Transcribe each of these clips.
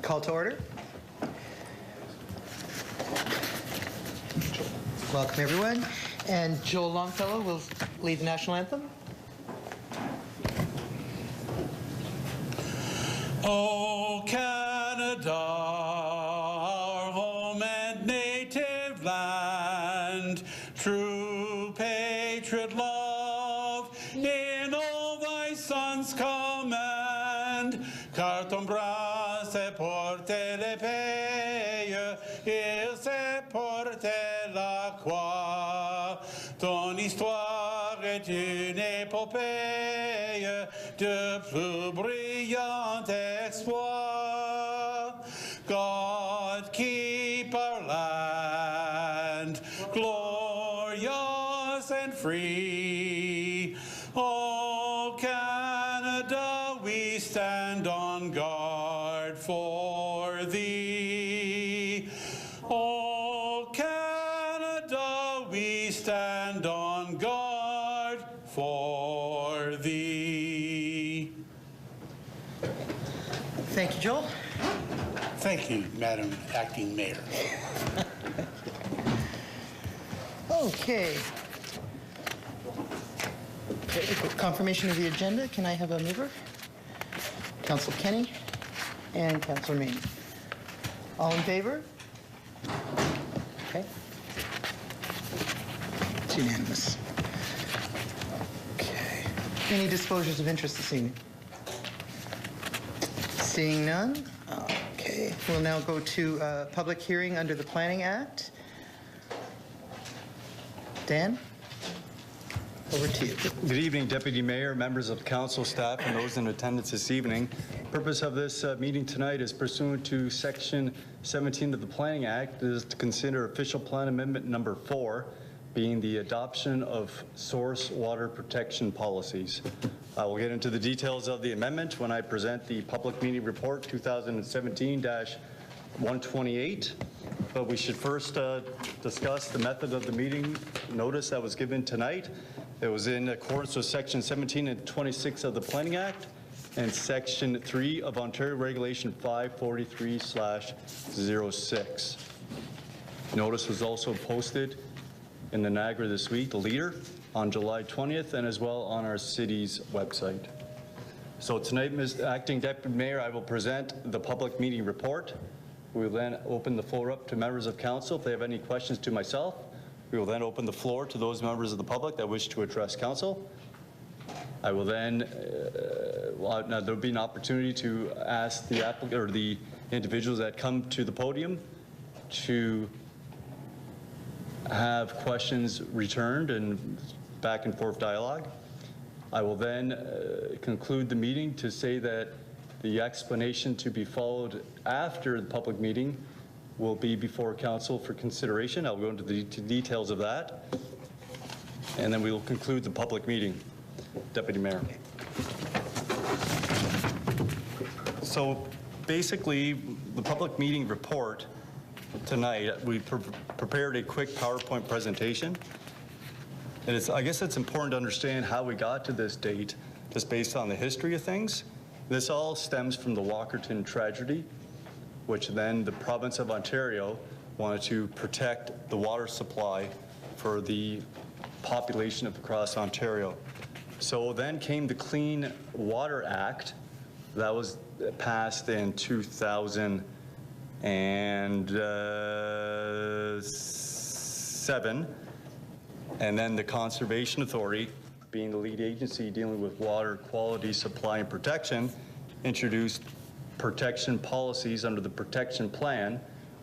Call to order. Welcome, everyone. And Joel Longfellow will lead the national anthem. Oh, Canada, our home and native land, true patriot love in all thy sons' command. Car ton bras se porte l'épée, il se porte la croix. Ton histoire est une épopée de plus brillant exploit. God keep our land glorious and free. Oh, Canada, we stand on guard for thee. Oh, Canada, we stand on guard for thee. Thank you, Joel. Thank you, Madam Acting Mayor. Okay. Confirmation of the agenda. Can I have a mover? Councillor Kenny and Councillor Main. All in favor? Okay. It's unanimous. Okay. Any disclosures of interest this evening? Seeing none. Okay. We'll now go to public hearing under the Planning Act. Dan? Over to you. Good evening, Deputy Mayor, members of council, staff, and those in attendance this evening. The purpose of this meeting tonight is pursuant to Section 17 of the Planning Act is to consider official plan amendment number 4, being the adoption of source water protection policies. I will get into the details of the amendment when I present the public meeting report 2017-128. But we should first discuss the method of the meeting notice that was given tonight. It was in accordance with Section 17 and 26 of the Planning Act and Section 3 of Ontario Regulation 543/06. Notice was also posted in the Niagara This Week, the Leader, on July 20th, and as well on our city's website. So tonight, Ms. Acting Deputy Mayor, I will present the public meeting report. We will then open the floor up to members of council if they have any questions to myself. We will then open the floor to those members of the public that wish to address council. I will then, now there will be an opportunity to ask the applicant or the individuals that come to the podium to have questions returned and back and forth dialogue. I will then conclude the meeting to say that the explanation to be followed after the public meeting will be before council for consideration. I'll go into the details of that. And then we will conclude the public meeting. Deputy Mayor. So basically, the public meeting report tonight, we prepared a quick PowerPoint presentation. And I guess it's important to understand how we got to this date, just based on the history of things. This all stems from the Walkerton tragedy, which then the province of Ontario wanted to protect the water supply for the population of across Ontario. So then came the Clean Water Act that was passed in 2007, and then the Conservation Authority, being the lead agency dealing with water quality, supply, and protection, introduced protection policies under the protection plan,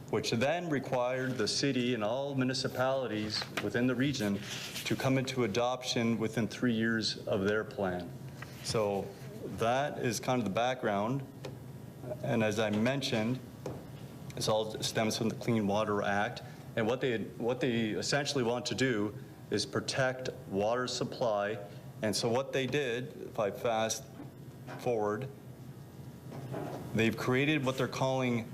which then required the city and all municipalities within the region to come into adoption within 3 years of their plan. So that is kind of the background. And as I mentioned, this all stems from the Clean Water Act. And what they essentially want to do is protect water supply. And so what they did, if I fast forward, they've created what they're calling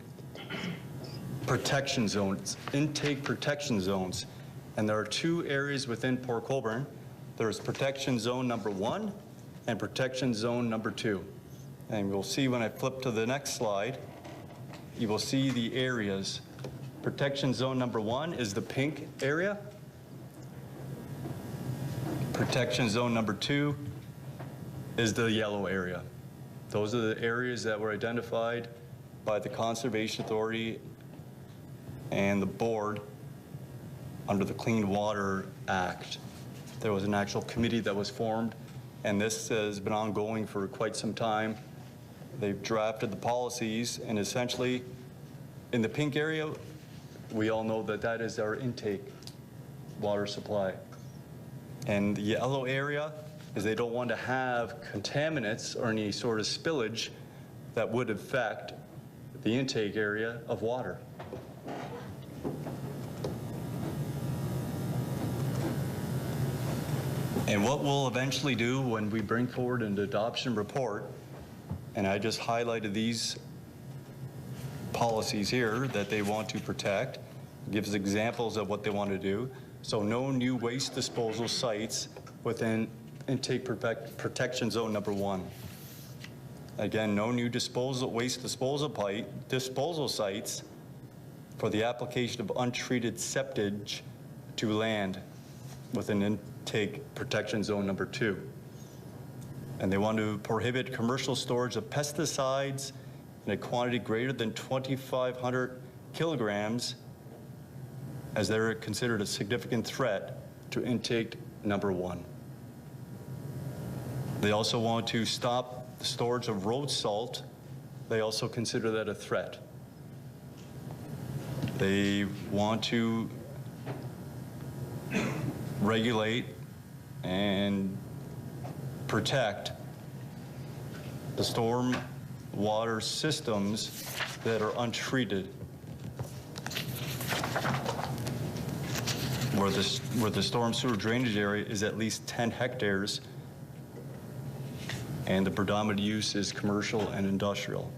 protection zones, intake protection zones. And there are 2 areas within Port Colborne. There's protection zone number 1 and protection zone number 2. And we'll see when I flip to the next slide you will see the areas. Protection zone number 1 is the pink area. Protection zone number 2 is the yellow area. Those are the areas that were identified by the Conservation Authority and the board under the Clean Water Act. There was an actual committee that was formed, and this has been ongoing for quite some time. They've drafted the policies, and essentially, in the pink area, we all know that that is our intake water supply. And the yellow area is they don't want to have contaminants or any sort of spillage that would affect the intake area of water. And what we'll eventually do when we bring forward an adoption report, and I just highlighted these policies here that they want to protect, gives examples of what they want to do. So no new waste disposal sites within intake protection zone number 1. Again, no new waste disposal sites for the application of untreated septage to land within intake protection zone number 2. And they want to prohibit commercial storage of pesticides in a quantity greater than 2,500 kilograms, as they're considered a significant threat to intake number 1. They also want to stop the storage of road salt. They also consider that a threat. They want to regulate and protect the storm water systems that are untreated, where the storm sewer drainage area is at least 10 hectares and the predominant use is commercial and industrial.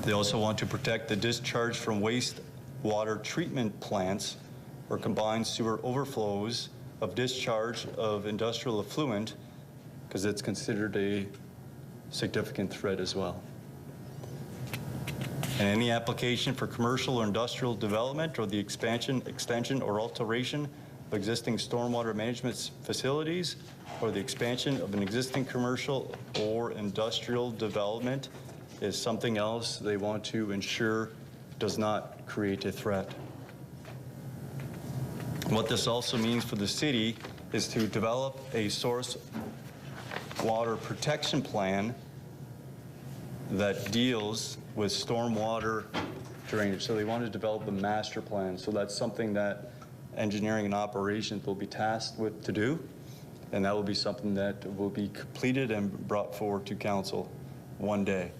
They also want to protect the discharge from wastewater treatment plants or combined sewer overflows of discharge of industrial effluent, because it's considered a significant threat as well. And any application for commercial or industrial development or the expansion, extension, or alteration of existing stormwater management facilities or the expansion of an existing commercial or industrial development is something else they want to ensure does not create a threat. What this also means for the city is to develop a source water protection plan that deals with stormwater drainage. So they want to develop a master plan. So that's something that engineering and operations will be tasked with to do. And that will be something that will be completed and brought forward to council one day.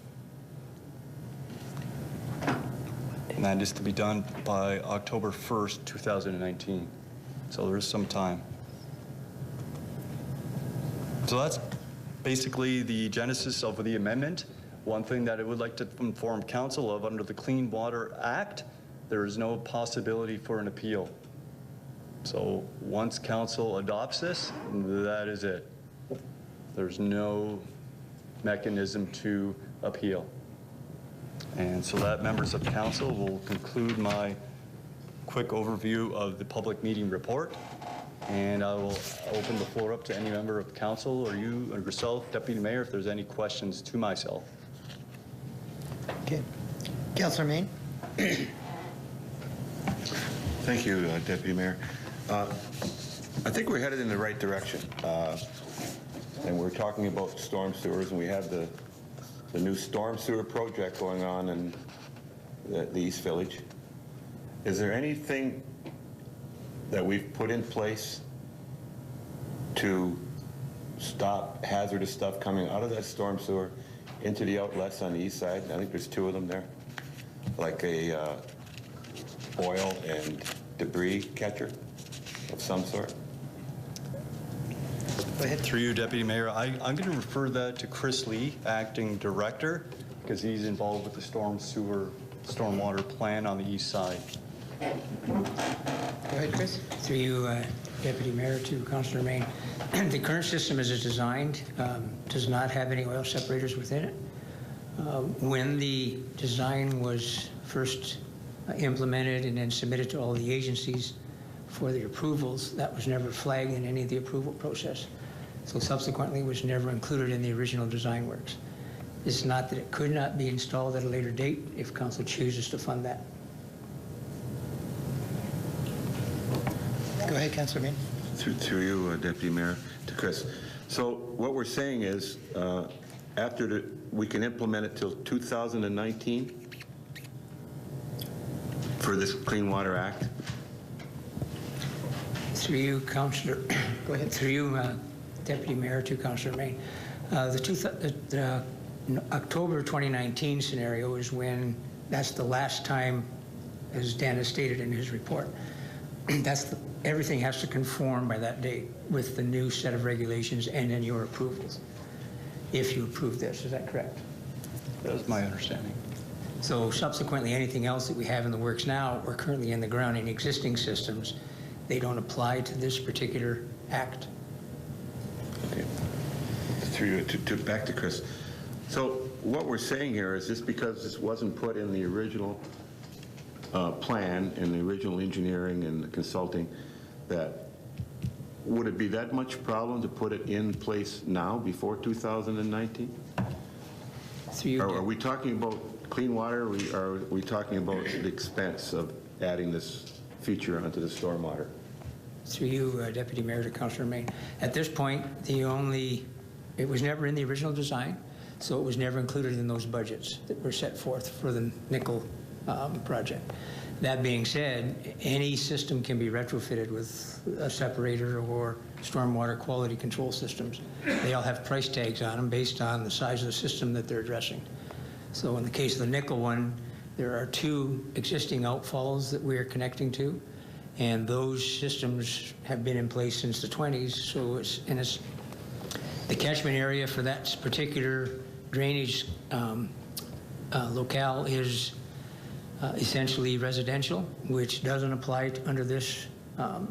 And that is to be done by October 1st, 2019. So there is some time. So that's basically the genesis of the amendment. One thing that I would like to inform council of, under the Clean Water Act, there is no possibility for an appeal. So once council adopts this, that is it. There's no mechanism to appeal. And so that, members of council, will conclude my quick overview of the public meeting report. And I will open the floor up to any member of council or you or yourself, Deputy Mayor, if there's any questions to myself. Okay. Councillor Main. Thank you, Deputy Mayor. I think we're headed in the right direction. And we're talking about storm sewers, and we have the new storm sewer project going on in the East Village. Is there anything that we've put in place to stop hazardous stuff coming out of that storm sewer into the outlets on the east side? I think there's 2 of them there, like a oil and debris catcher of some sort. Go ahead. Through you, Deputy Mayor, I'm going to refer that to Chris Lee, Acting Director, because he's involved with the stormwater plan on the east side. Go ahead, Chris. Through you, Deputy Mayor, to Councillor Main. The current system as it's designed does not have any oil separators within it. When the design was first implemented and then submitted to all the agencies for the approvals, that was never flagged in any of the approval process. So subsequently, it was never included in the original design works. It's not that it could not be installed at a later date if council chooses to fund that. Go ahead, Councilor Main. Through you, Deputy Mayor, to Chris. So what we're saying is, we can implement it till 2019 for this Clean Water Act? Through you, Councilor. Go ahead. Through you, Deputy Mayor, to Councilor Main. The October 2019 scenario is when, that's the last time, as Dan has stated in his report, everything has to conform by that date with the new set of regulations and then your approvals, if you approve this. Is that correct? That was my understanding. So subsequently, anything else that we have in the works now or currently in the ground in existing systems, they don't apply to this particular act. Okay. Through you, back to Chris. So what we're saying here is just because this wasn't put in the original plan and the original engineering and the consulting, that would it be that much problem to put it in place now before 2019? Are we talking about clean water, or are we talking about the expense of adding this feature onto the stormwater? Through you, Deputy Mayor, to Councilor Main. At this point, it was never in the original design, so it was never included in those budgets that were set forth for the nickel project. That being said, any system can be retrofitted with a separator or stormwater quality control systems. They all have price tags on them based on the size of the system that they're addressing. So in the case of the nickel one, there are 2 existing outfalls that we are connecting to, and those systems have been in place since the 20s. So it's the catchment area for that particular drainage locale is essentially residential, which doesn't apply under this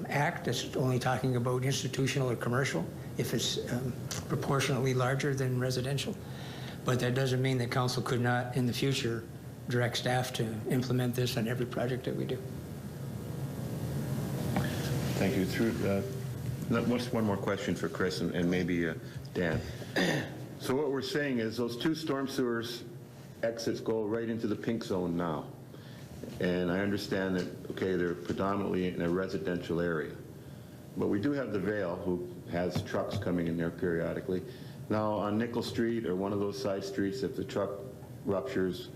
act. It's only talking about institutional or commercial if it's proportionately larger than residential. But that doesn't mean that council could not in the future direct staff to implement this on every project that we do. Thank you. Just one more question for Chris and maybe Dan. So what we're saying is those 2 storm sewers exits go right into the pink zone now. And I understand that, okay, they're predominantly in a residential area. But we do have the Vale, who has trucks coming in there periodically. Now, on Nickel Street or one of those side streets, if the truck ruptures,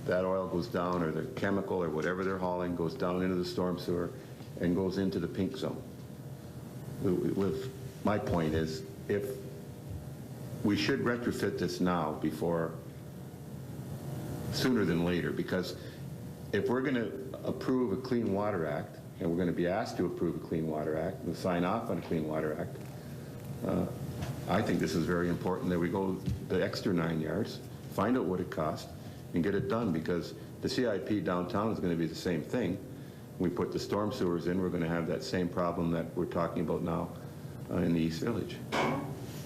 that oil goes down, or the chemical or whatever they're hauling goes down into the storm sewer and goes into the pink zone. My point is, if we should retrofit this now sooner than later, because if we're going to approve a Clean Water Act, and we're going to be asked to approve a Clean Water Act and sign off on a Clean Water Act, I think this is very important that we go the extra 9 yards, find out what it costs, and get it done, because the CIP downtown is going to be the same thing. We put the storm sewers in, we're going to have that same problem that we're talking about now in the East Village.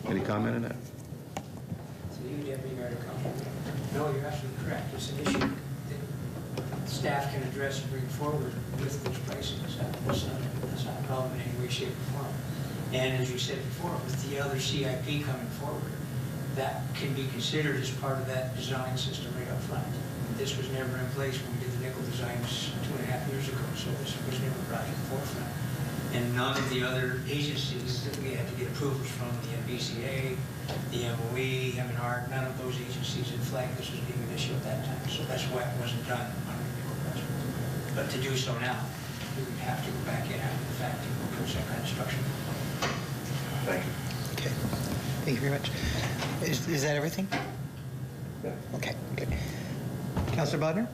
Any comment on that? To you, Deputy Mayor, to Councilor. No, you're absolutely correct. It's an issue that staff can address and bring forward with those pricings. That's not a problem in any way, shape, or form. And as you said before, with the other CIP coming forward, that can be considered as part of that design system right up front. This was never in place when we did the nickel designs 2.5 years ago, so this was never brought to the forefront. And none of the other agencies that we had to get approvals from, the MBCA, the MOE, M&R, none of those agencies had flagged this as being an issue at that time. So that's why it wasn't done under the nickel project. But to do so now, we would have to go back in after the fact and put some kind of structure. Thank you. Okay. Thank you very much. Is that everything? Yeah. Okay, good. Councilor Bodnar?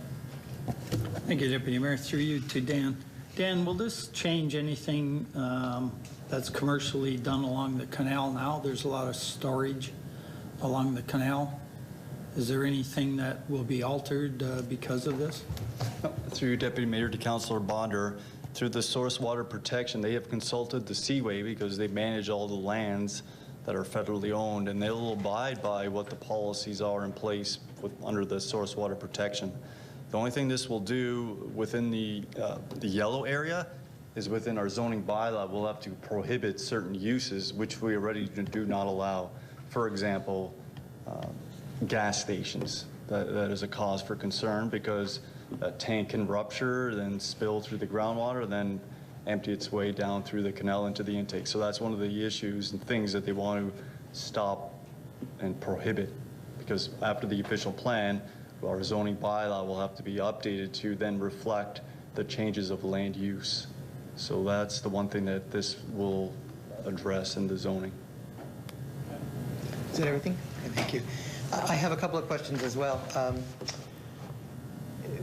Thank you, Deputy Mayor. Through you to Dan. Dan, will this change anything that's commercially done along the canal now? There's a lot of storage along the canal. Is there anything that will be altered because of this? Through you, Deputy Mayor, to Councilor Bonder, through the source water protection, they have consulted the Seaway because they manage all the lands that are federally owned, and they'll abide by what the policies are in place under the source water protection. The only thing this will do within the yellow area is within our zoning bylaw, we'll have to prohibit certain uses which we already do not allow. For example, gas stations. That is a cause for concern because a tank can rupture, then spill through the groundwater, then empty its way down through the canal into the intake. So that's one of the issues and things that they want to stop and prohibit, because after the official plan, our zoning bylaw will have to be updated to then reflect the changes of land use. So that's the one thing that this will address in the zoning. Is that everything? Okay, thank you. I have a couple of questions as well.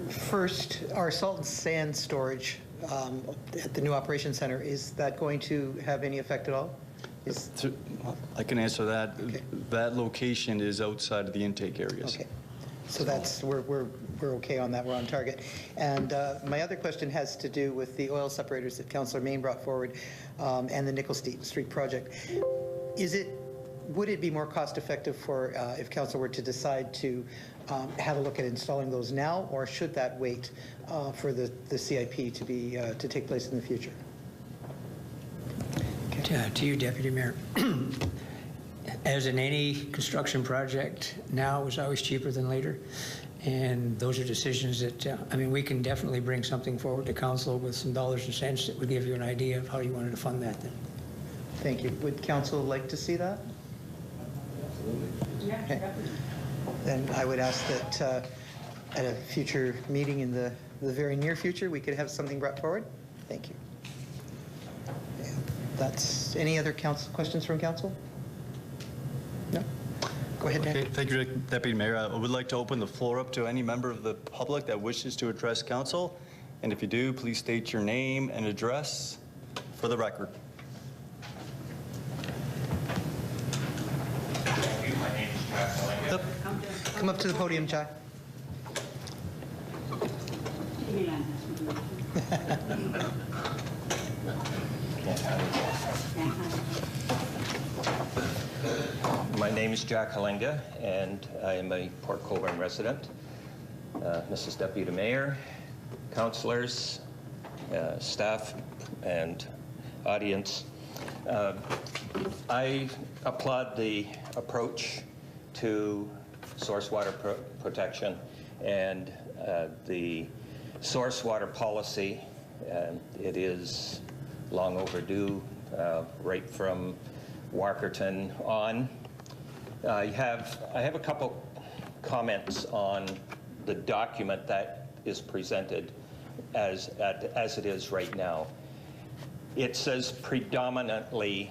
First, our salt and sand storage at the new operations center, is that going to have any effect at all? I can answer that. Okay. That location is outside of the intake areas. Okay. So that's, we're okay on that, we're on target. And my other question has to do with the oil separators that Councillor Main brought forward and the Nickel Street project. Would it be more cost effective for, if council were to decide to have a look at installing those now, or should that wait for the CIP to be, to take place in the future? To you, Deputy Mayor. As in any construction project, now is always cheaper than later. And those are decisions that, I mean, we can definitely bring something forward to council with some dollars and cents that would give you an idea of how you wanted to fund that then. Thank you. Would council like to see that? Yeah, Okay. Then I would ask that at a future meeting in the very near future, we could have something brought forward. Thank you. Yeah, that's, any other questions from council? No? Go ahead, Dan. Okay, thank you, Deputy Mayor. I would like to open the floor up to any member of the public that wishes to address council. And if you do, please state your name and address for the record. Thank you. My name is Jack Ellinger. Come up to the podium, Jai. My name is Jack Halenga, and I am a Port Colborne resident. Mrs. Deputy Mayor, councillors, staff, and audience, I applaud the approach to source water protection and the source water policy. It is long overdue, right from Walkerton on. I have a couple comments on the document that is presented as it is right now. It says predominantly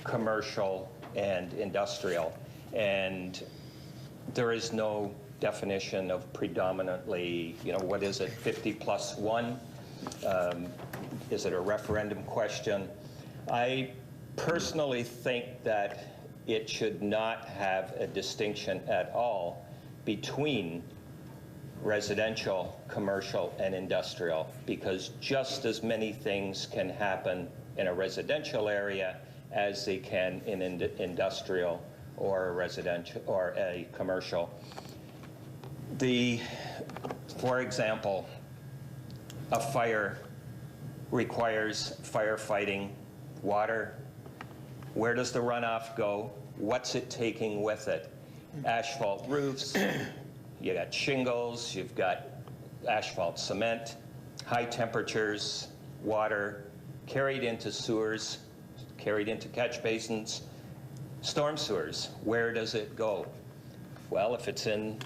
commercial and industrial, and there is no definition of predominantly, you know, what is it, 50+1? Is it a referendum question? I personally think that it should not have a distinction at all between residential, commercial, and industrial, because just as many things can happen in a residential area as they can in industrial or a residential or a commercial. For example, a fire requires firefighting, water. Where does the runoff go? What's it taking with it? Asphalt roofs, you got shingles, you've got asphalt cement, high temperatures, water, carried into sewers, carried into catch basins, storm sewers. Where does it go? Well, if it's in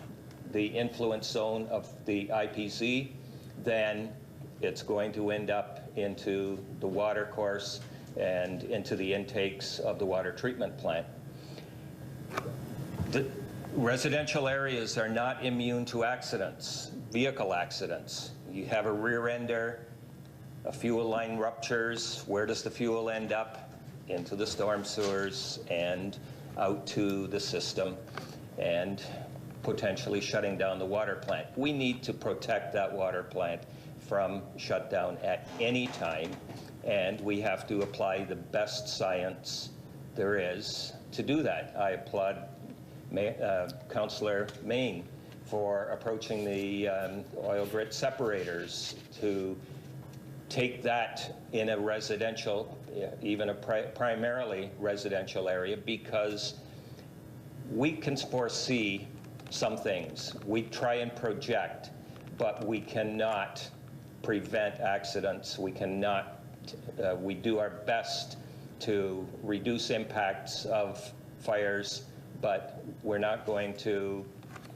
the influence zone of the IPZ, then it's going to end up into the water course and into the intakes of the water treatment plant. The residential areas are not immune to accidents, vehicle accidents. You have a rear ender, a fuel line ruptures. Where does the fuel end up? Into the storm sewers and out to the system and potentially shutting down the water plant. We need to protect that water plant from shutdown at any time, and we have to apply the best science there is to do that. I applaud Councillor Main for approaching the oil grit separators to take that in a residential, even a primarily residential area, because we can foresee some things. We try and project, but we cannot prevent accidents. We cannot, we do our best to reduce impacts of fires, but we're not going to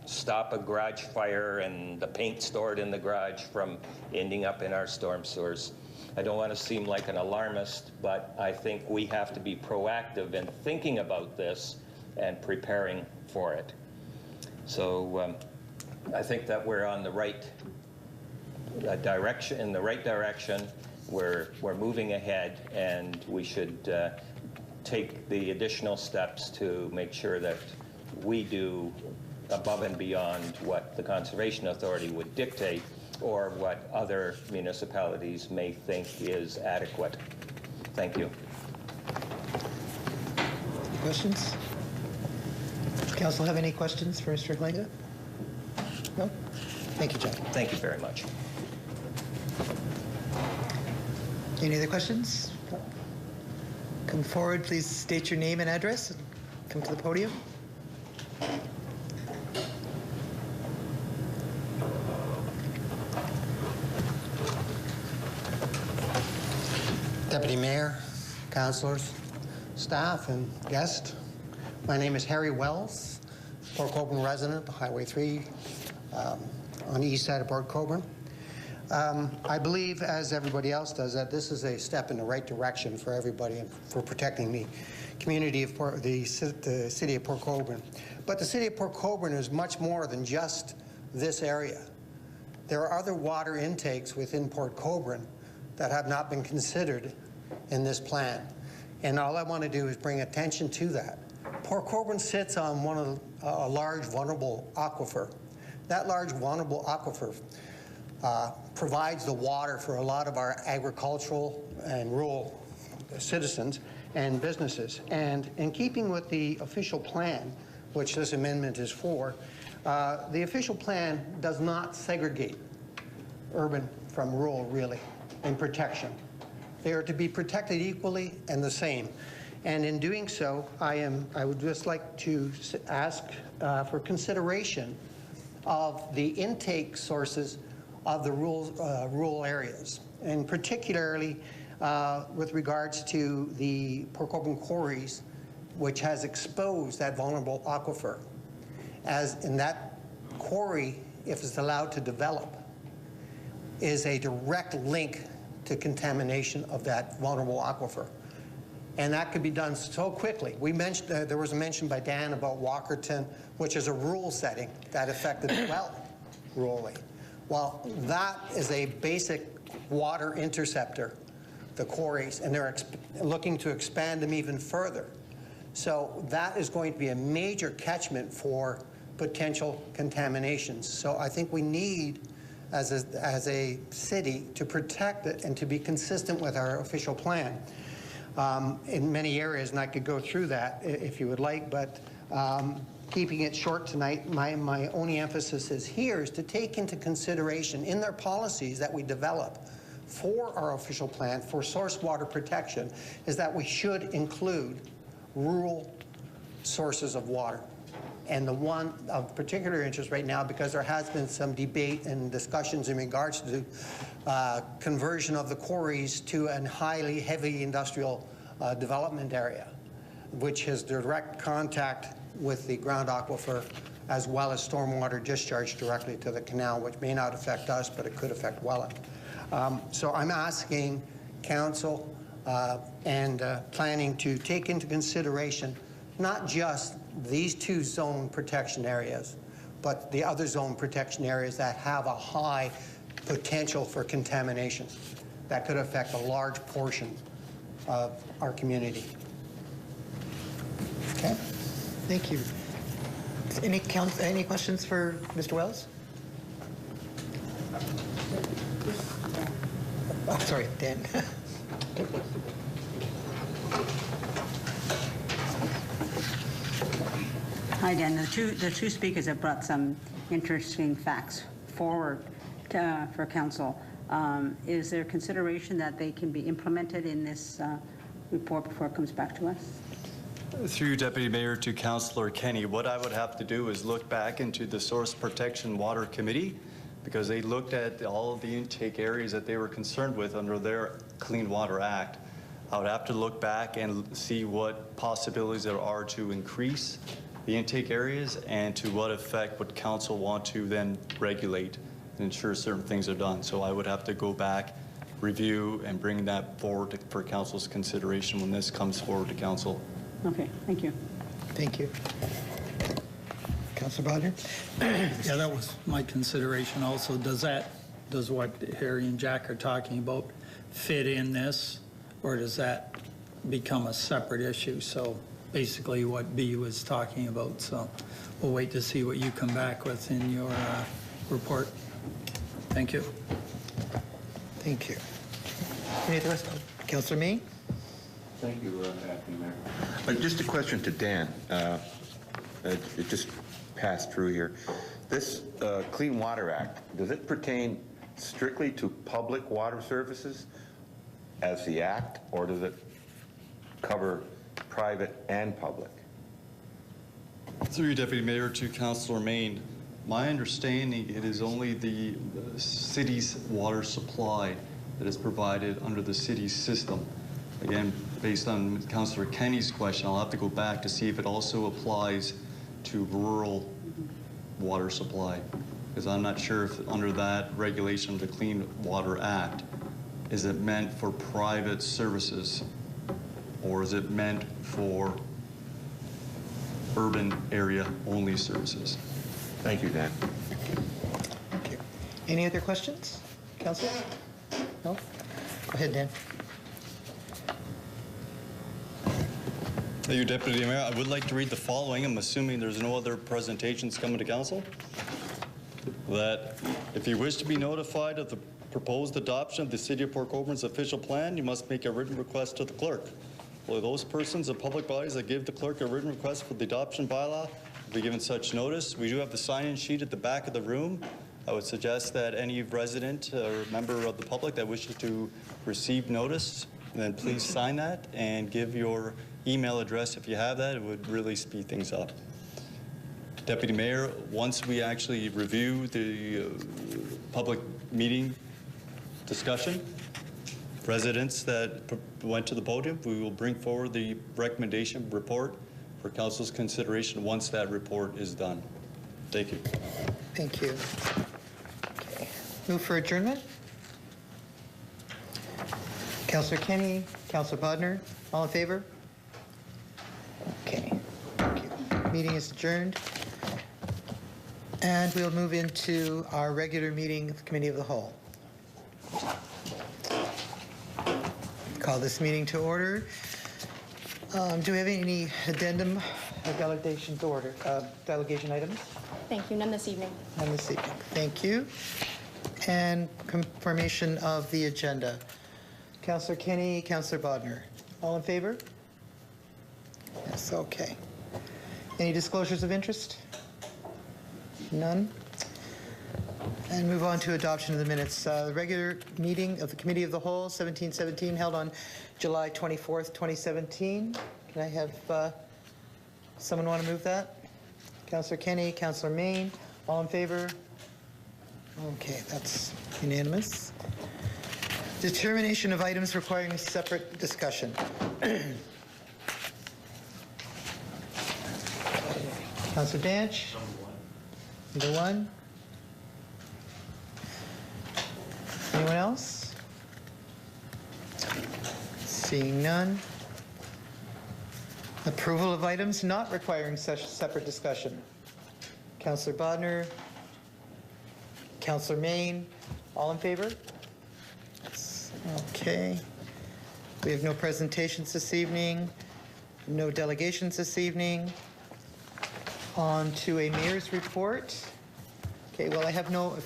stop a garage fire and the paint stored in the garage from ending up in our storm sewers. I don't want to seem like an alarmist, but I think we have to be proactive in thinking about this and preparing for it. So I think that we're on the right direction, in the right direction. We're moving ahead, and we should take the additional steps to make sure that we do above and beyond what the Conservation Authority would dictate or what other municipalities may think is adequate. Thank you. Questions? Does council have any questions for Mr. Halinga? No? Thank you, John. Thank you very much. Any other questions? Come forward, please state your name and address and come to the podium. Deputy Mayor, councillors, staff, and guests. My name is Harry Wells, Port Colborne resident, Highway 3, on the east side of Port Colborne. I believe, as everybody else does, that this is a step in the right direction for everybody and for protecting the community of the city of Port Colborne. But the city of Port Colborne is much more than just this area. There are other water intakes within Port Colborne that have not been considered in this plan. And all I want to do is bring attention to that. Port Colborne sits on one of a large vulnerable aquifer. That large vulnerable aquifer provides the water for a lot of our agricultural and rural citizens and businesses. And in keeping with the official plan, which this amendment is for, the official plan does not segregate urban from rural, really, in protection. They are to be protected equally and the same. And in doing so, I would just like to ask for consideration of the intake sources of the rural areas, and particularly with regards to the Port Colborne quarries, which has exposed that vulnerable aquifer. As in that quarry, if it's allowed to develop, is a direct link to contamination of that vulnerable aquifer. And that could be done so quickly. We mentioned, there was a mention by Dan about Walkerton, which is a rural setting that affected well rurally. Well, that is a basic water interceptor, the quarries, and they're looking to expand them even further. So that is going to be a major catchment for potential contaminations. So I think we need, as a city, to protect it and to be consistent with our official plan in many areas, and I could go through that if you would like, but keeping it short tonight, my only emphasis is here is to take into consideration in their policies that we develop for our official plan for source water protection is that we should include rural sources of water. And the one of particular interest right now, because there has been some debate and discussions in regards to conversion of the quarries to a highly heavy industrial development area, which has direct contact with the ground aquifer as well as stormwater discharge directly to the canal, which may not affect us, but it could affect Welland. So I'm asking council and planning to take into consideration not just these two zone protection areas, but the other zone protection areas that have a high potential for contamination that could affect a large portion of our community. Okay, thank you. Any questions for Mr. Wells? Oh, sorry, Dan. Hi, Dan. The two speakers have brought some interesting facts forward for council. Is there consideration that they can be implemented in this report before it comes back to us? Through you, Deputy Mayor, to Councillor Kenny, what I would have to do is look back into the Source Protection Water Committee, because they looked at all of the intake areas that they were concerned with under their Clean Water Act. I would have to look back and see what possibilities there are to increase the intake areas and to what effect would council want to then regulate and ensure certain things are done. So I would have to go back, review, and bring that forward for council's consideration when this comes forward to council. Okay, thank you. Thank you. Councillor Bodner? Yeah, that was my consideration also. Does what Harry and Jack are talking about fit in this, or does that become a separate issue? So basically what B was talking about. So we'll wait to see what you come back with in your report. Thank you. Thank you. Any other questions? Councillor May? Thank you, Acting Mayor. Just a question to Dan. It just passed through here. This Clean Water Act, does it pertain strictly to public water services as the act, or does it cover private and public? Through you, Deputy Mayor, to Councillor Main, my understanding it is only the city's water supply that is provided under the city's system. Again, based on Councillor Kenny's question, I'll have to go back to see if it also applies to rural water supply, because I'm not sure if under that regulation of the Clean Water Act, is it meant for private services or is it meant for urban area only services? Thank you, Dan. Thank you. Any other questions? Councillor? No? Go ahead, Dan. Thank you, Deputy Mayor. I would like to read the following. I'm assuming there's no other presentations coming to council. That if you wish to be notified of the proposed adoption of the City of Port Colborne's official plan, you must make a written request to the clerk. Only those persons or public bodies that give the clerk a written request for the adoption bylaw will be given such notice. We do have the sign-in sheet at the back of the room. I would suggest that any resident or member of the public that wishes to receive notice, then please sign that and give your email address if you have that. It would really speed things up. Deputy Mayor, once we actually review the public meeting discussion, residents that went to the podium, we will bring forward the recommendation report for council's consideration once that report is done. Thank you. Thank you. Okay. Move for adjournment. Councillor Kenny, Councillor Bodner, all in favor? Okay. Thank you. Meeting is adjourned. And we'll move into our regular meeting of the Committee of the Whole. Call this meeting to order. Do we have any addendum or delegation items? Thank you. None this evening. None this evening. Thank you. And confirmation of the agenda. Councillor Kenny, Councillor Bodner. All in favor? Yes, okay. Any disclosures of interest? None. And move on to adoption of the minutes. The regular meeting of the Committee of the Whole, 1717, held on July 24th, 2017. Can I have someone want to move that? Councillor Kenny, Councillor Main, all in favor? Okay, that's unanimous. Determination of items requiring separate discussion. Councillor Danch? Number one. Anyone else? Seeing none. Approval of items not requiring such separate discussion. Councillor Bodner, Councillor Main, all in favor? Okay. We have no presentations this evening, no delegations this evening. On to a mayor's report. Okay, well, I have no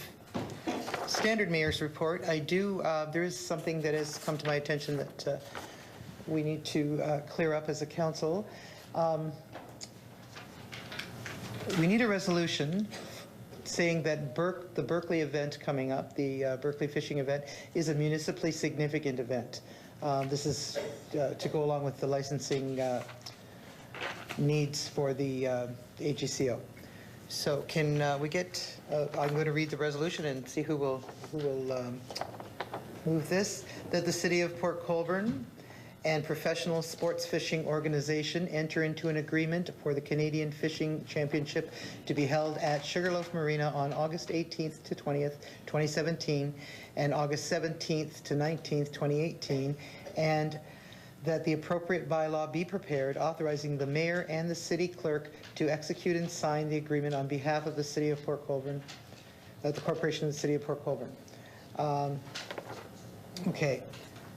standard mayor's report. I do, there is something that has come to my attention that we need to clear up as a council. we need a resolution saying that the Berkeley event coming up, the Berkeley fishing event, is a municipally significant event. This is to go along with the licensing needs for the AGCO. So can we get, I'm going to read the resolution and see who will move this, that the City of Port Colborne and Professional Sports Fishing Organization enter into an agreement for the Canadian Fishing Championship to be held at Sugarloaf Marina on August 18th to 20th, 2017, and August 17th to 19th, 2018, and that the appropriate bylaw be prepared authorizing the mayor and the city clerk to execute and sign the agreement on behalf of the City of Port Colborne, the Corporation of the City of Port Colborne. Okay.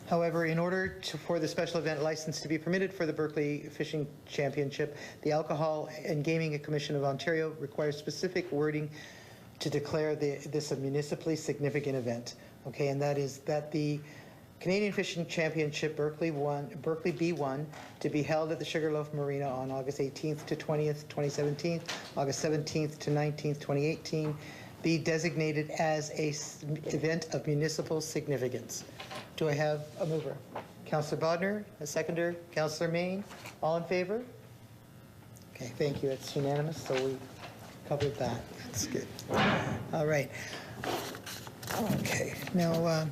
However, in order for the special event license to be permitted for the Berkeley Fishing Championship, the Alcohol and Gaming Commission of Ontario requires specific wording to declare this a municipally significant event. Okay, and that is that the Canadian Fishing Championship Berkeley B1 to be held at the Sugarloaf Marina on August 18th to 20th, 2017, August 17th to 19th, 2018, be designated as an event of municipal significance. Do I have a mover? Councillor Bodner, a seconder. Councillor Main, all in favor? Okay, thank you. It's unanimous, so we covered that. That's good. All right. Okay, now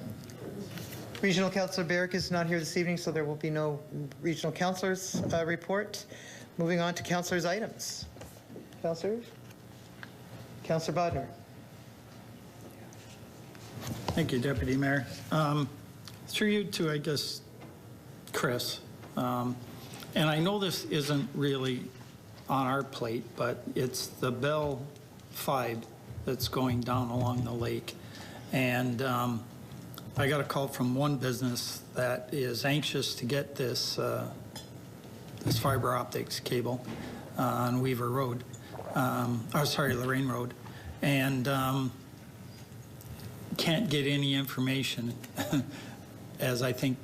Regional Councillor Barrick is not here this evening, so there will be no Regional Councillors report. Moving on to Councillors' items. Councillors? Councillor Bodner. Thank you, Deputy Mayor. Through you to, I guess, Chris. And I know this isn't really on our plate, but it's the Bell 5 that's going down along the lake. And I got a call from one business that is anxious to get this this fiber optics cable on Weaver Road, Lorraine Road, and can't get any information as I think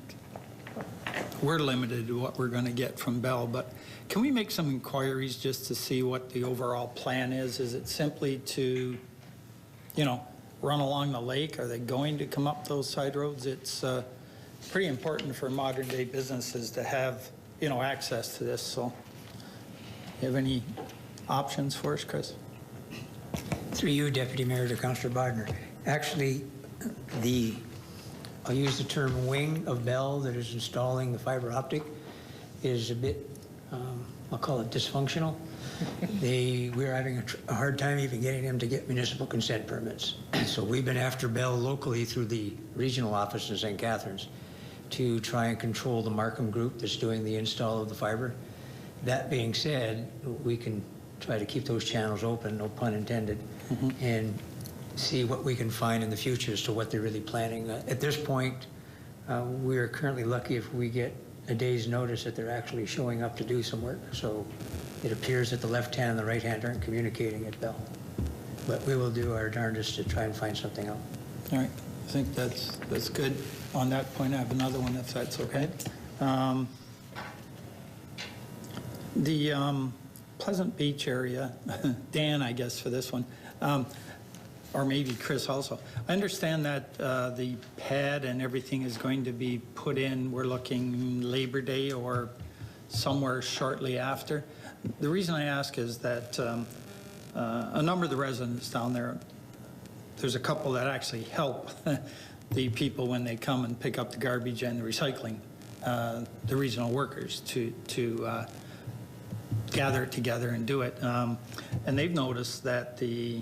we're limited to what we're going to get from Bell. But can we make some inquiries just to see what the overall plan is? Is it simply to, run along the lake? Are they going to come up those side roads? It's pretty important for modern day businesses to have, access to this. So you have any options for us, Chris? Through you, Deputy Mayor, to Councillor Bodner. Actually, I'll use the term wing of Bell that is installing the fiber optic is a bit, I'll call it dysfunctional. We're having a hard time even getting them to get municipal consent permits. So we've been after Bell locally through the regional office in St. Catharines to try and control the Markham group that's doing the install of the fiber. That being said, we can try to keep those channels open, no pun intended, and see what we can find in the future as to what they're really planning. At this point, we are currently lucky if we get a day's notice that they're actually showing up to do some work. So it appears that the left hand and the right hand aren't communicating at Bell. But we will do our darndest to try and find something out. All right, I think that's good. On that point, I have another one, if that's okay. The Pleasant Beach area, Dan, I guess, for this one, or maybe Chris also. I understand that the pad and everything is going to be put in, we're looking Labor Day or somewhere shortly after. The reason I ask is that a number of the residents down there, there's a couple that actually help the people when they come and pick up the garbage and the recycling, the regional workers to gather it together and do it. And they've noticed that the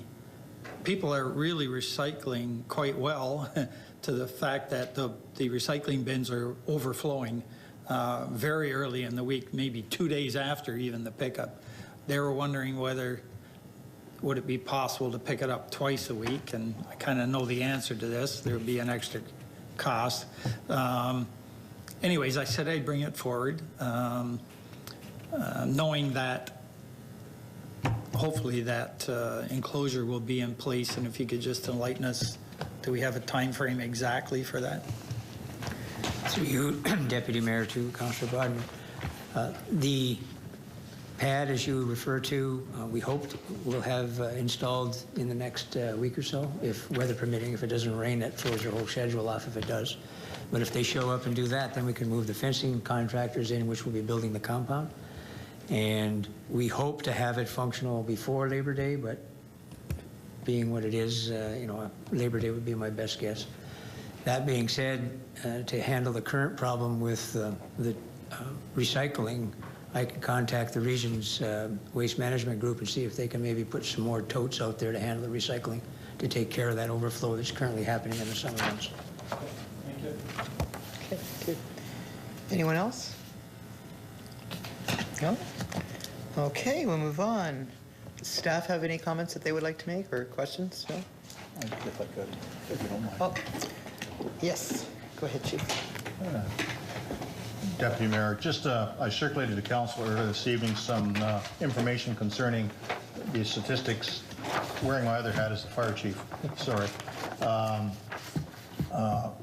people are really recycling quite well to the fact that the recycling bins are overflowing very early in the week, maybe 2 days after even the pickup. They were wondering whether would it be possible to pick it up twice a week, and I kind of know the answer to this. There would be an extra cost. Anyways, I said I'd bring it forward, knowing that hopefully that enclosure will be in place, and if you could just enlighten us, do we have a time frame exactly for that? Through you, Deputy Mayor, to Councillor Bodner. pad, as you refer to, we hope we'll have installed in the next week or so, if weather permitting. If it doesn't rain, that throws your whole schedule off if it does. But if they show up and do that, then we can move the fencing contractors in, which will be building the compound. And we hope to have it functional before Labor Day, but being what it is, Labor Day would be my best guess. That being said, to handle the current problem with the recycling, I can contact the region's waste management group and see if they can maybe put some more totes out there to handle the recycling, to take care of that overflow that's currently happening in the summer months. Thank you. Okay, thank you. Anyone else? No? Okay, we'll move on. Staff have any comments that they would like to make or questions? No? If I could, if you don't mind. Oh, yes. Go ahead, Chief. Deputy Mayor, just I circulated to council earlier this evening some information concerning the statistics, wearing my other hat as the fire chief, sorry,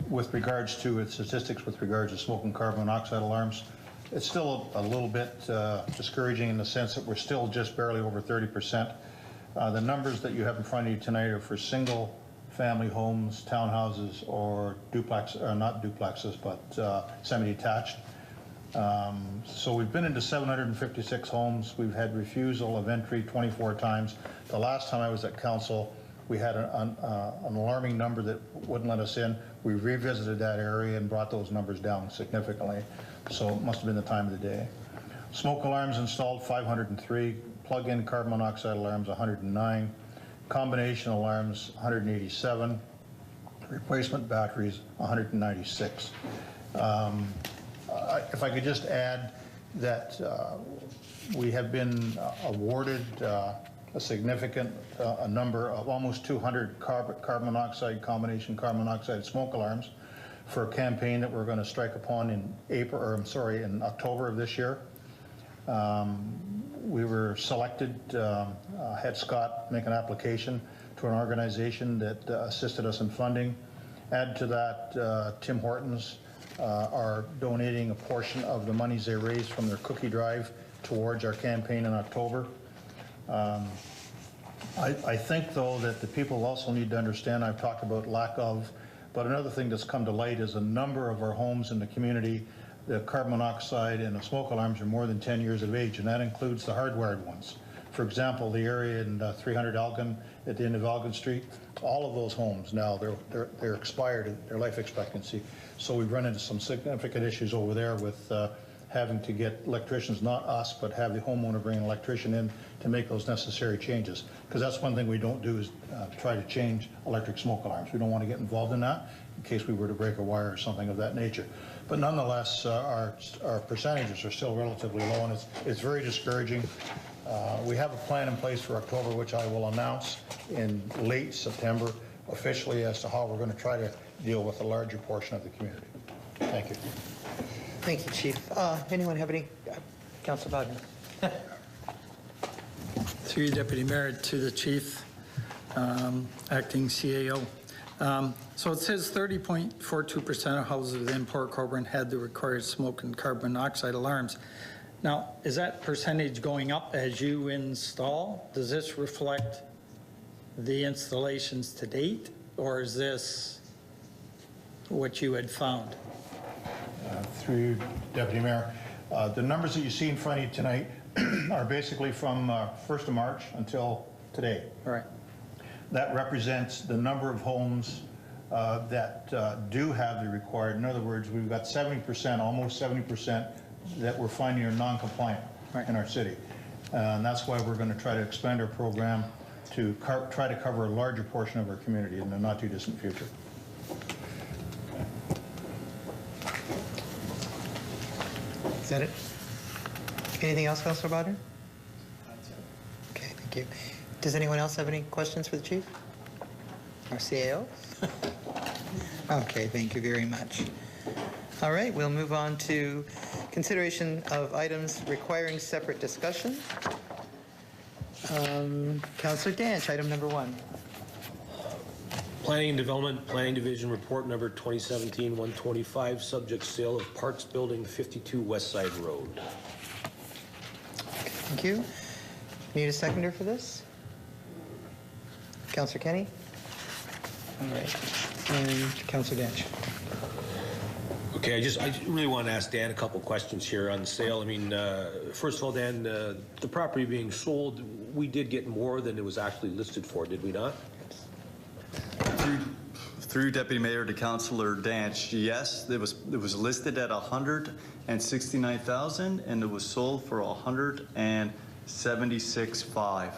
with regards to its statistics with regards to smoke and carbon monoxide alarms. It's still a little bit discouraging in the sense that we're still just barely over 30%. The numbers that you have in front of you tonight are for single family homes, townhouses, or duplex, or not duplexes, but semi-detached. So we've been into 756 homes. We've had refusal of entry 24 times. The last time I was at council, we had an alarming number that wouldn't let us in. We revisited that area and brought those numbers down significantly. So it must have been the time of the day. Smoke alarms installed, 503. Plug-in carbon monoxide alarms, 109. Combination alarms, 187. Replacement batteries, 196. If I could just add that we have been awarded a significant number of almost 200 carbon monoxide combination carbon monoxide smoke alarms for a campaign that we're going to strike upon in in October of this year. We were selected, had Scott make an application to an organization that assisted us in funding. Add to that, Tim Hortons are donating a portion of the monies they raised from their cookie drive towards our campaign in October. I think, though, that the people also need to understand, I've talked about lack of, but another thing that's come to light is a number of our homes in the community, the carbon monoxide and the smoke alarms are more than 10 years of age, and that includes the hardwired ones. For example, the area in 300 Elgin, at the end of Elgin Street, all of those homes now, they're expired, their life expectancy. So we've run into some significant issues over there with having to get electricians, not us, but have the homeowner bring an electrician in to make those necessary changes. Because that's one thing we don't do is try to change electric smoke alarms. We don't want to get involved in that in case we were to break a wire or something of that nature. But nonetheless, our percentages are still relatively low, and it's very discouraging. We have a plan in place for October, which I will announce in late September officially as to how we're going to try to deal with a larger portion of the community. Thank you. Thank you, Chief. Anyone have any? Councilor Bowden. Through you, Deputy Mayor, to the Chief, Acting CAO. So it says 30.42% of houses within Port Colborne had the required smoke and carbon monoxide alarms. Now, is that percentage going up as you install? Does this reflect the installations to date, or is this what you had found? Through you, Deputy Mayor, the numbers that you see in front of you tonight are basically from 1st of March until today. All right. That represents the number of homes that do have the required. In other words, we've got 70%, almost 70%, that we're finding are non-compliant in our city. And that's why we're going to try to expand our program to try to cover a larger portion of our community in the not-too-distant future. Is that it? Anything else, Councilor Bowden? Okay, thank you. Does anyone else have any questions for the Chief? Our CAO? Okay, thank you very much. All right, we'll move on to consideration of items requiring separate discussion. Councilor Danch, item number 1. Planning and Development, Planning Division Report number 2017-125, subject sale of Parks Building, 52 West Side Road. Thank you. Need a seconder for this? Councillor Kenny? All right. And Councillor Dench. Okay, I really want to ask Dan a couple questions here on the sale. I mean, first of all, Dan, the property being sold, we did get more than it was actually listed for, did we not? Through Deputy Mayor to Councillor Danch, yes, it was listed at $169,000 and it was sold for $176,500.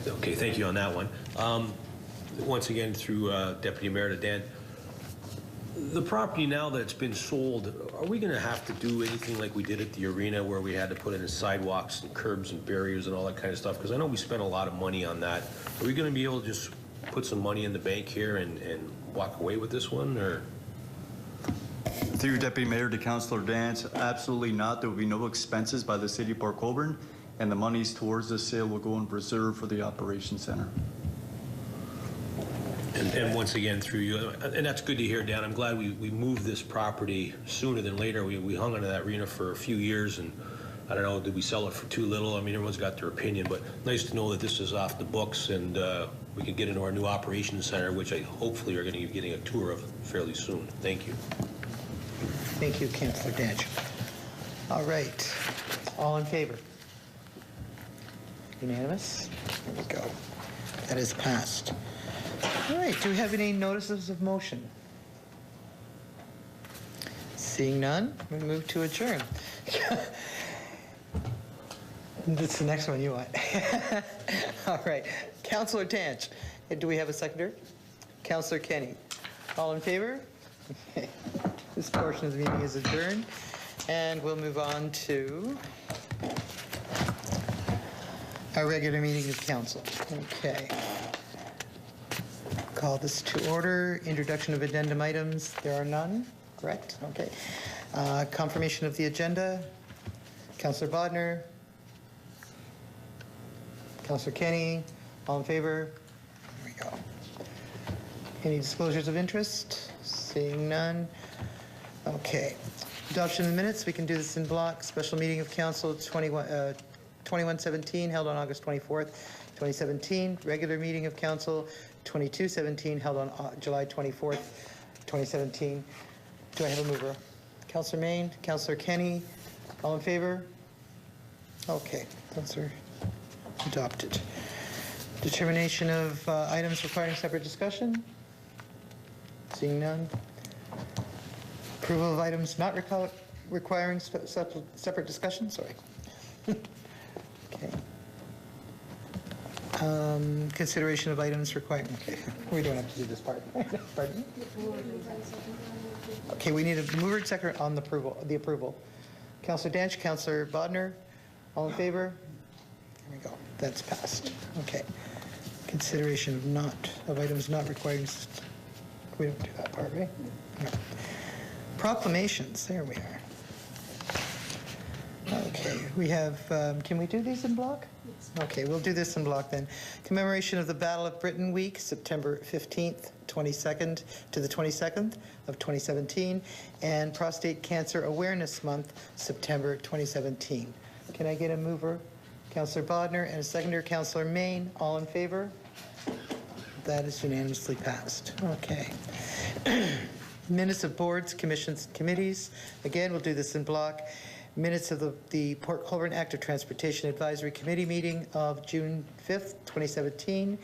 Okay, thank you on that one. Once again, through Deputy Mayor to Dan, the property now that's been sold, are we going to have to do anything like we did at the arena where we had to put in sidewalks and curbs and barriers and all that kind of stuff? Because I know we spent a lot of money on that. Are we going to be able to just put some money in the bank here and walk away with this one, or? Through Deputy Mayor to Councillor Dance, absolutely not. There will be no expenses by the City of Port Colborne, and the monies towards the sale will go in reserve for the Operations Center. And once again, through you, and that's good to hear, Dan. I'm glad we moved this property sooner than later. We hung onto that arena for a few years, and I don't know, did we sell it for too little? I mean, everyone's got their opinion, but nice to know that this is off the books and we can get into our new operations center, which I hopefully are going to be getting a tour of fairly soon. Thank you. Thank you, Councillor Dench. All right. All in favor? Unanimous? There we go. That is passed. All right. Do we have any notices of motion? Seeing none, we move to adjourn. That's the next one you want. All right. Councillor Tanch, do we have a seconder? Councillor Kenny. All in favor? Okay. This portion of the meeting is adjourned. And we'll move on to our regular meeting of council. Okay. Call this to order. Introduction of addendum items. There are none, correct? Okay. Confirmation of the agenda. Councillor Bodner. Councillor Kenny. All in favor? There we go. Any disclosures of interest? Seeing none. Okay. Adoption of the minutes. We can do this in block. Special meeting of council 2117 held on August 24th, 2017. Regular meeting of council 2217 held on July 24th, 2017. Do I have a mover? Councillor Main, Councillor Kenny, all in favor? Okay, those are adopted. Determination of items requiring separate discussion? Seeing none. Approval of items not requiring separate discussion? Sorry. Okay. Consideration of items requiring, okay, we don't have to do this part. Pardon? Okay, we need a mover and seconder on the approval. Councillor Danch, Councillor Bodner, all in favor? There we go, that's passed. Okay. Consideration of items not requiring, we don't do that part, right? No. Proclamations, there we are. Okay, we have, can we do these in block? Okay, we'll do this in block then. Commemoration of the Battle of Britain Week, September 15th, 22nd to the 22nd of 2017, and Prostate Cancer Awareness Month, September 2017. Can I get a mover? Councillor Bodner, and a seconder, Councillor Main. All in favor? That is unanimously passed. Okay. Minutes of boards, commissions, and committees. Again, we'll do this in block. Minutes of the Port Colborne Active Transportation Advisory Committee meeting of June 5th, 2017,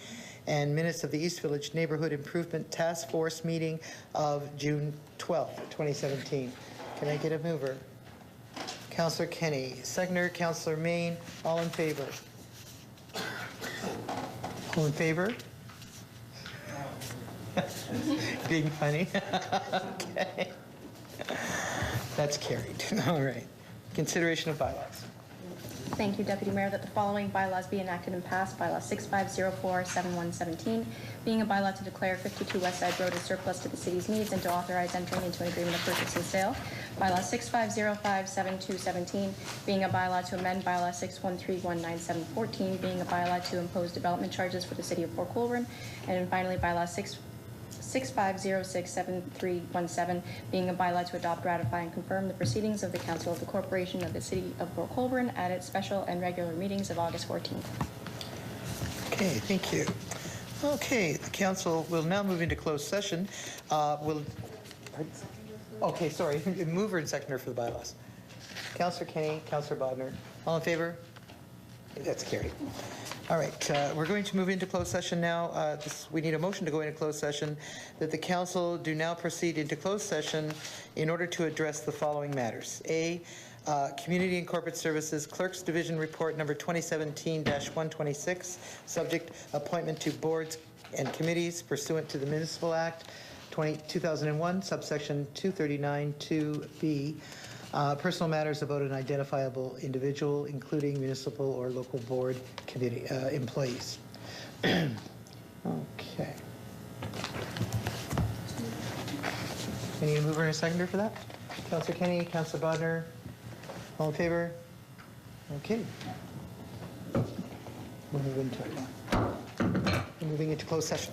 and minutes of the East Village Neighborhood Improvement Task Force meeting of June 12th, 2017. Can I get a mover? Councillor Kenny, seconder, Councillor Main, all in favor? All in favor? Being funny. Okay. That's carried. All right. Consideration of bylaws. Thank you, Deputy Mayor, that the following bylaws be enacted and passed. Bylaw 6504-7117, being a bylaw to declare 52 West Side Road as surplus to the city's needs and to authorize entering into an agreement of purchase and sale. Bylaw 6505-7217, being a bylaw to amend bylaw 61319714, being a bylaw to impose development charges for the city of Port Colborne. And finally, bylaw 65067317, being a bylaw to adopt, ratify, and confirm the proceedings of the Council of the Corporation of the City of Port Colborne at its special and regular meetings of August 14th. Okay, thank you. Okay, the council will now move into closed session. Okay, sorry, mover and seconder for the bylaws. Councillor Kenny, Councillor Bodnar, all in favor? That's carried. All right, we're going to move into closed session now. We need a motion to go into closed session, that the council do now proceed into closed session in order to address the following matters. A, Community and Corporate Services Clerk's Division Report number 2017-126, subject appointment to boards and committees pursuant to the Municipal Act 2001, subsection 239(2)(b. Personal matters about an identifiable individual, including municipal or local board committee employees. Okay. Any mover and a seconder for that? Councillor Kenny, Councillor Bodnar, all in favor? Okay. We'll move into it now. We're moving into closed session.